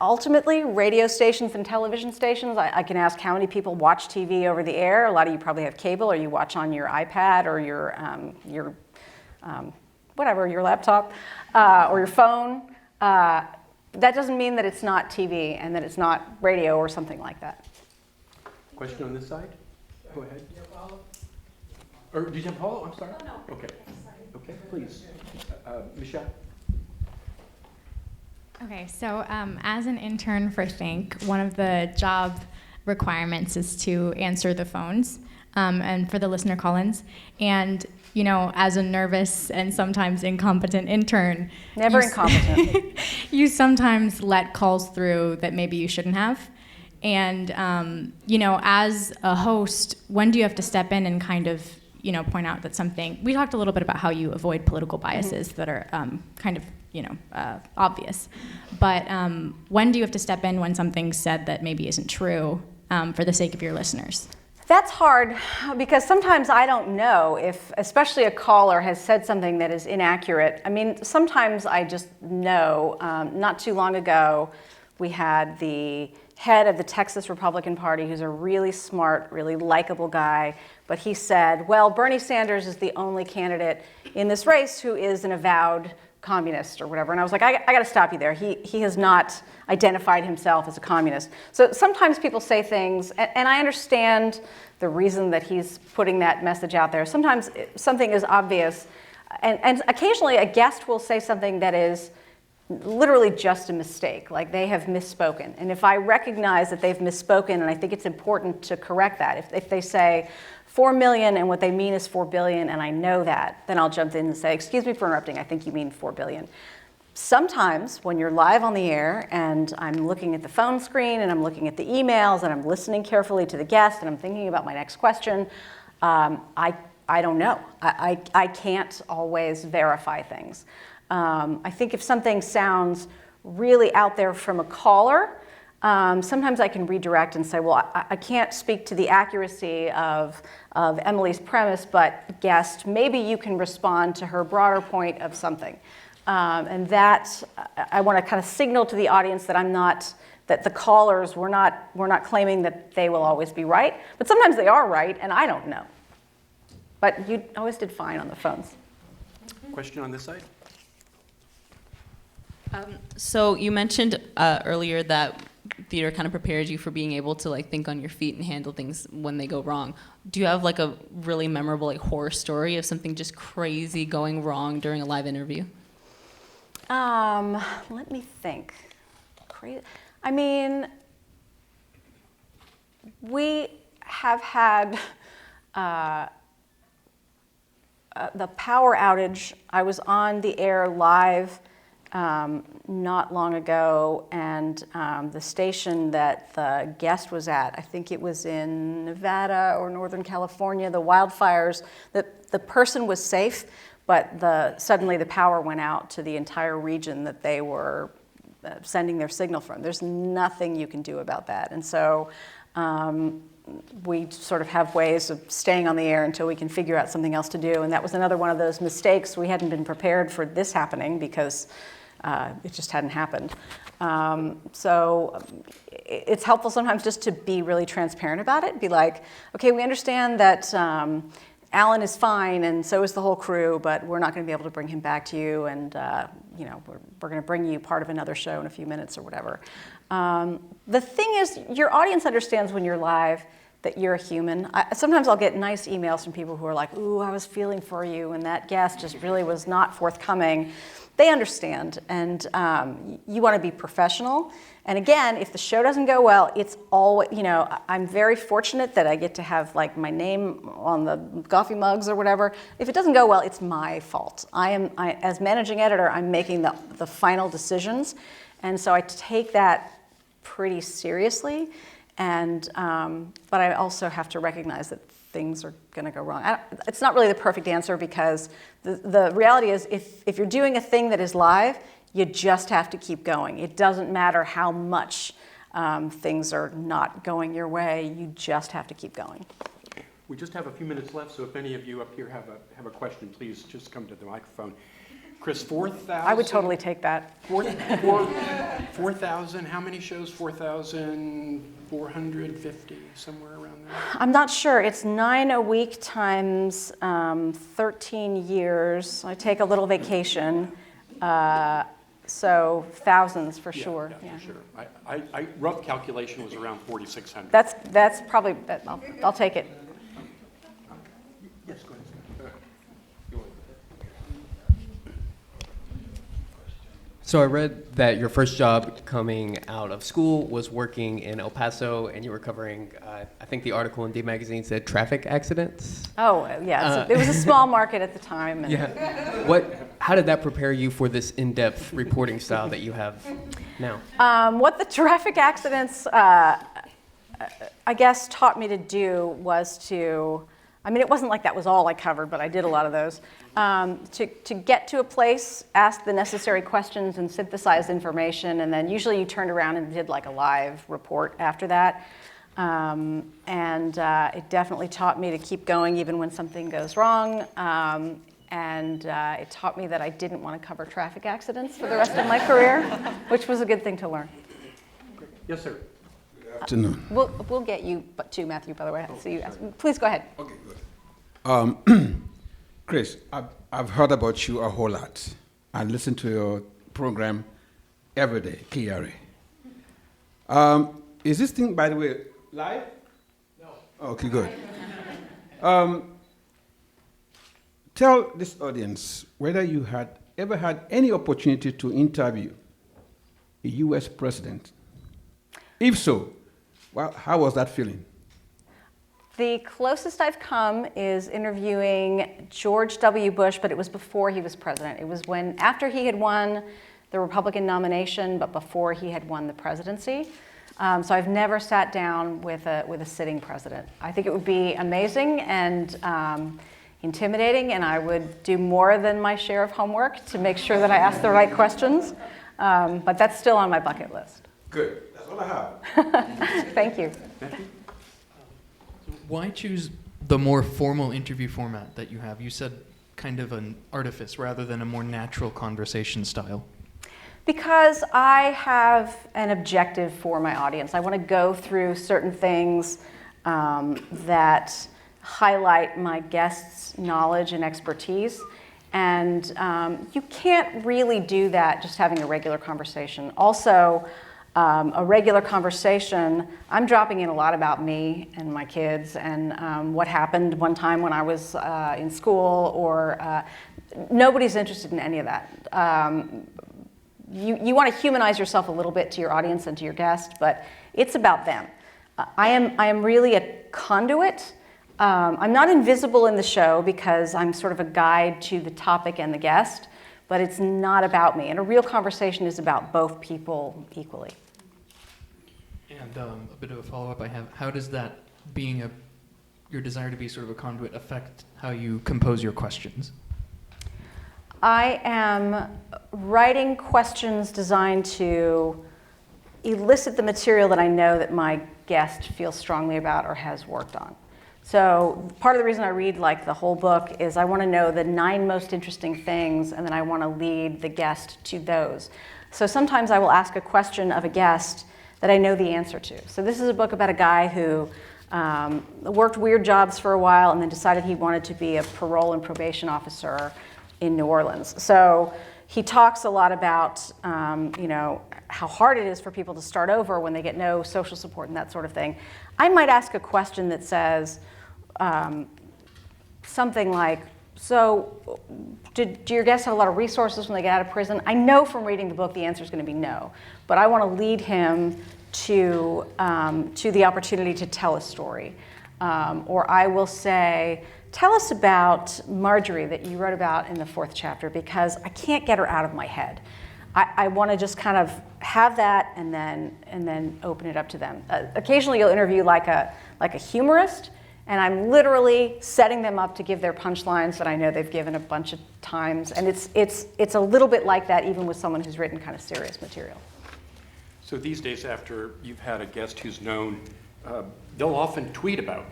ultimately radio stations and television stations. I can ask how many people watch TV over the air. A lot of you probably have cable, or you watch on your iPad or your laptop or your phone. That doesn't mean that it's not TV and that it's not radio or something like that. Question on this side? Go ahead. Or did you have a follow? I'm sorry. Oh, no. Okay. Okay, please. Michelle. Okay, so as an intern for Think, one of the job requirements is to answer the phones and for the listener call-ins. And, as a nervous and sometimes incompetent intern. Never incompetent. You sometimes let calls through that maybe you shouldn't have. And, as a host, when do you have to step in and kind of, point out that something, we talked a little bit about how you avoid political biases that are kind of, obvious. But when do you have to step in when something's said that maybe isn't true for the sake of your listeners? That's hard because sometimes I don't know if, especially a caller has said something that is inaccurate. I mean, sometimes I just know. Not too long ago, we had the head of the Texas Republican Party, who's a really smart, really likable guy, but he said, well, Bernie Sanders is the only candidate in this race who is an avowed communist or whatever. And I was like, I got to stop you there. He has not identified himself as a communist. So sometimes people say things, and I understand the reason that he's putting that message out there. Sometimes something is obvious, and occasionally a guest will say something that is literally just a mistake, like they have misspoken. And if I recognize that they've misspoken, and I think it's important to correct that, if they say 4 million and what they mean is 4 billion, and I know that, then I'll jump in and say, excuse me for interrupting, I think you mean 4 billion. Sometimes when you're live on the air and I'm looking at the phone screen and I'm looking at the emails and I'm listening carefully to the guest and I'm thinking about my next question, I don't know. I can't always verify things. I think if something sounds really out there from a caller, sometimes I can redirect and say, well, I can't speak to the accuracy of Emily's premise, but guest, maybe you can respond to her broader point of something. And that, I want to kind of signal to the audience that I'm not, that the callers, we're not claiming that they will always be right, but sometimes they are right, and I don't know. But you always did fine on the phones. Question on this side? So you mentioned earlier that theater kind of prepares you for being able to think on your feet and handle things when they go wrong. Do you have a really memorable horror story of something just crazy going wrong during a live interview? Let me think. I mean, we have had the power outage. I was on the air live not long ago, and the station that the guest was at, I think it was in Nevada or Northern California, the wildfires, the person was safe, but suddenly the power went out to the entire region that they were sending their signal from. There's nothing you can do about that. And so we sort of have ways of staying on the air until we can figure out something else to do. And that was another one of those mistakes. We hadn't been prepared for this happening because it just hadn't happened. So it's helpful sometimes just to be really transparent about it. Be like, okay, we understand that Alan is fine, and so is the whole crew, but we're not going to be able to bring him back to you, and we're going to bring you part of another show in a few minutes or whatever. The thing is, your audience understands when you're live that you're a human. Sometimes I'll get nice emails from people who are like, ooh, I was feeling for you, and that guest just really was not forthcoming. They understand, and you want to be professional. And again, if the show doesn't go well, it's always, I'm very fortunate that I get to have my name on the coffee mugs or whatever. If it doesn't go well, it's my fault. As managing editor, I'm making the final decisions. And so I take that pretty seriously. And, but I also have to recognize that things are going to go wrong. It's not really the perfect answer because the reality is if you're doing a thing that is live, you just have to keep going. It doesn't matter how much things are not going your way. You just have to keep going. We just have a few minutes left, so if any of you up here have a question, please just come to the microphone. Krys, 4,000? I would totally take that. 4,000, how many shows? 4,450, somewhere around there? I'm not sure. It's 9 a week times 13 years. I take a little vacation. So thousands for sure. Yeah, for sure. I rough calculation was around 4,600. That's probably, I'll take it. Yes, go ahead. So I read that your first job coming out of school was working in El Paso, and you were covering, I think the article in D Magazine said traffic accidents. Oh, yeah, it was a small market at the time. And yeah. How did that prepare you for this in-depth reporting style that you have now? What the traffic accidents, I guess, taught me to do was to, I mean, it wasn't like that was all I covered, but I did a lot of those. To get to a place, ask the necessary questions and synthesize information, and then usually you turned around and did like a live report after that. It definitely taught me to keep going even when something goes wrong. It taught me that I didn't want to cover traffic accidents for the rest of my career, which was a good thing to learn. Yes, sir. Afternoon. We'll get you too, Matthew, by the way. So you please go ahead. Okay, good. Krys, I've heard about you a whole lot. I listen to your program every day, clearly. Is this thing, by the way, live? No. Okay, good. Tell this audience whether you had ever had any opportunity to interview a U.S. president. If so, well, how was that feeling? The closest I've come is interviewing George W. Bush, but it was before he was president. It was after he had won the Republican nomination, but before he had won the presidency. So I've never sat down with a sitting president. I think it would be amazing and intimidating, and I would do more than my share of homework to make sure that I ask the right questions. But that's still on my bucket list. Good. That's all I have. Thank you. Why choose the more formal interview format that you have? You said kind of an artifice rather than a more natural conversation style. Because I have an objective for my audience. I want to go through certain things that highlight my guests' knowledge and expertise. And you can't really do that just having a regular conversation. Also, a regular conversation, I'm dropping in a lot about me and my kids and what happened one time when I was in school, or nobody's interested in any of that. You want to humanize yourself a little bit to your audience and to your guest, but it's about them. I am really a conduit. I'm not invisible in the show because I'm sort of a guide to the topic and the guest, but it's not about me. And a real conversation is about both people equally. And a bit of a follow-up I have, how does that your desire to be sort of a conduit affect how you compose your questions? I am writing questions designed to elicit the material that I know that my guest feels strongly about or has worked on. So part of the reason I read like the whole book is I want to know the 9 most interesting things, and then I want to lead the guest to those. So sometimes I will ask a question of a guest that I know the answer to. So this is a book about a guy who worked weird jobs for a while and then decided he wanted to be a parole and probation officer in New Orleans. So he talks a lot about how hard it is for people to start over when they get no social support and that sort of thing. I might ask a question that says something like, so do your guests have a lot of resources when they get out of prison? I know from reading the book the answer is going to be no, but I want to lead him to the opportunity to tell a story. Or I will say, tell us about Marjorie that you wrote about in the 4th chapter, because I can't get her out of my head. I want to just kind of have that and then open it up to them. Occasionally you'll interview like a humorist, and I'm literally setting them up to give their punchlines that I know they've given a bunch of times. And it's a little bit like that even with someone who's written kind of serious material. So these days, after you've had a guest who's known, they'll often tweet about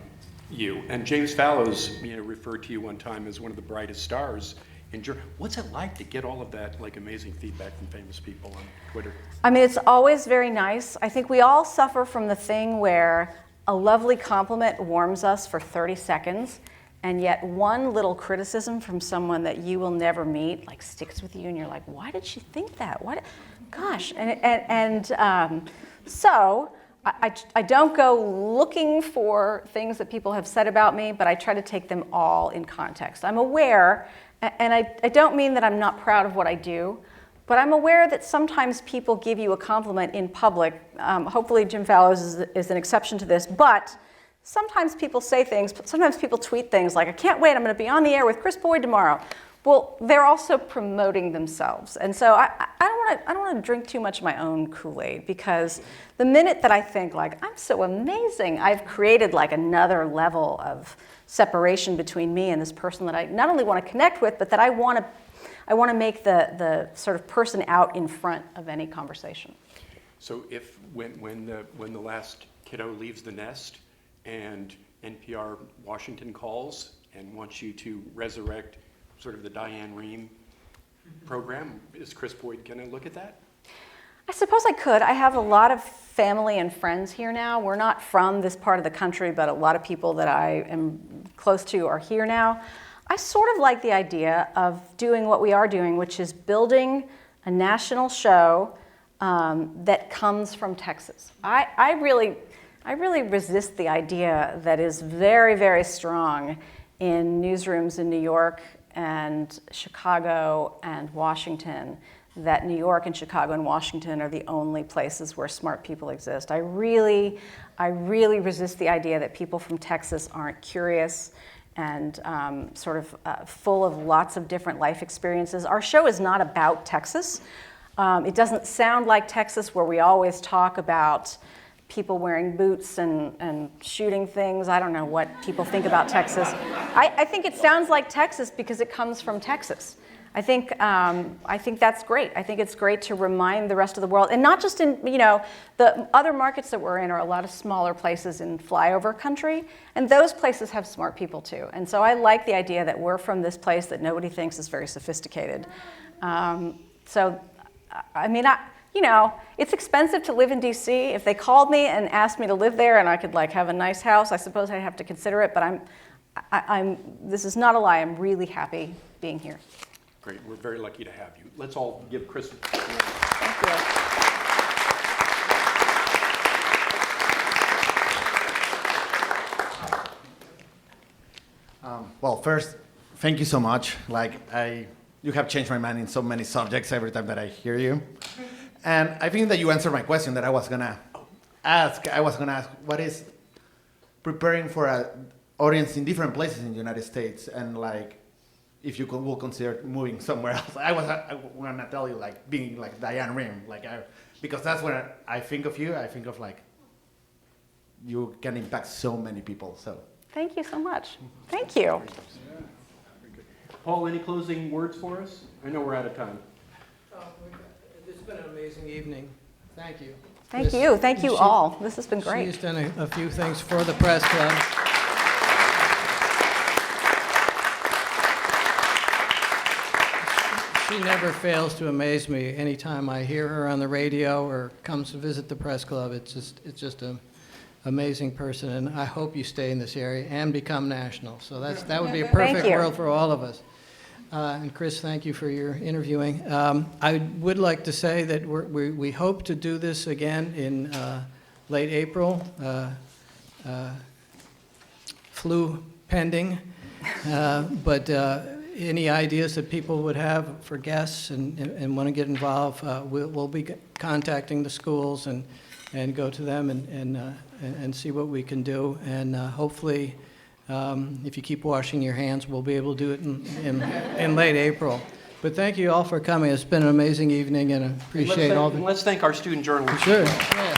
you. And James Fallows, referred to you one time as one of the brightest stars in journalism. What's it like to get all of that amazing feedback from famous people on Twitter? I mean, it's always very nice. I think we all suffer from the thing where a lovely compliment warms us for 30 seconds, and yet one little criticism from someone that you will never meet sticks with you, and you're like, why did she think that? What? Gosh. So I don't go looking for things that people have said about me, but I try to take them all in context. I'm aware, and I don't mean that I'm not proud of what I do, but I'm aware that sometimes people give you a compliment in public. Hopefully Jim Fallows is an exception to this, but sometimes people say things, sometimes people tweet things like, I can't wait, I'm going to be on the air with Krys Boyd tomorrow. Well, they're also promoting themselves. And so I don't don't want to drink too much of my own Kool-Aid, because the minute that I think like I'm so amazing, I've created like another level of separation between me and this person that I not only want to connect with, but that I want to make the sort of person out in front of any conversation. So if when the last kiddo leaves the nest and NPR Washington calls and wants you to resurrect sort of the Diane Rehm program, is Krys Boyd going to look at that? I suppose I could. I have a lot of family and friends here now. We're not from this part of the country, but a lot of people that I am close to are here now. I sort of like the idea of doing what we are doing, which is building a national show that comes from Texas. I really resist the idea that is very, very strong in newsrooms in New York and Chicago and Washington, that New York and Chicago and Washington are the only places where smart people exist. I really resist the idea that people from Texas aren't curious and sort of full of lots of different life experiences. Our show is not about Texas. It doesn't sound like Texas, where we always talk about people wearing boots and shooting things. I don't know what people think about Texas. I think it sounds like Texas because it comes from Texas. I think that's great. I think it's great to remind the rest of the world, and not just in, the other markets that we're in are a lot of smaller places in flyover country, and those places have smart people too. And so I like the idea that we're from this place that nobody thinks is very sophisticated. It's expensive to live in DC. If they called me and asked me to live there and I could like have a nice house, I suppose I'd have to consider it, but this is not a lie, I'm really happy being here. Great, we're very lucky to have you. Let's all give Krys a Thank you. Well, first, thank you so much. You have changed my mind in so many subjects every time that I hear you. And I think that you answered my question that I was gonna ask. I was gonna ask, what is preparing for an audience in different places in the United States, and if you will consider moving somewhere else. I want to tell you, being like Diane Rehm, because that's when I think of you. I think of you can impact so many people. So thank you so much. Thank you. Paul, any closing words for us? I know we're out of time. It's been an amazing evening. Thank you. Thank you all. This has been great. She's done a few things for the press club. She never fails to amaze me anytime I hear her on the radio or comes to visit the press club. It's just an amazing person, and I hope you stay in this area and become national. So that would be a perfect world for all of us. And Krys, thank you for your interviewing. I would like to say that we hope to do this again in late April, flu pending, but any ideas that people would have for guests and want to get involved, we'll be contacting the schools and go to them and see what we can do. And hopefully, if you keep washing your hands, we'll be able to do it in late April. But thank you all for coming. It's been an amazing evening, and I appreciate all the... Let's thank our student journalists. Sure. Yeah.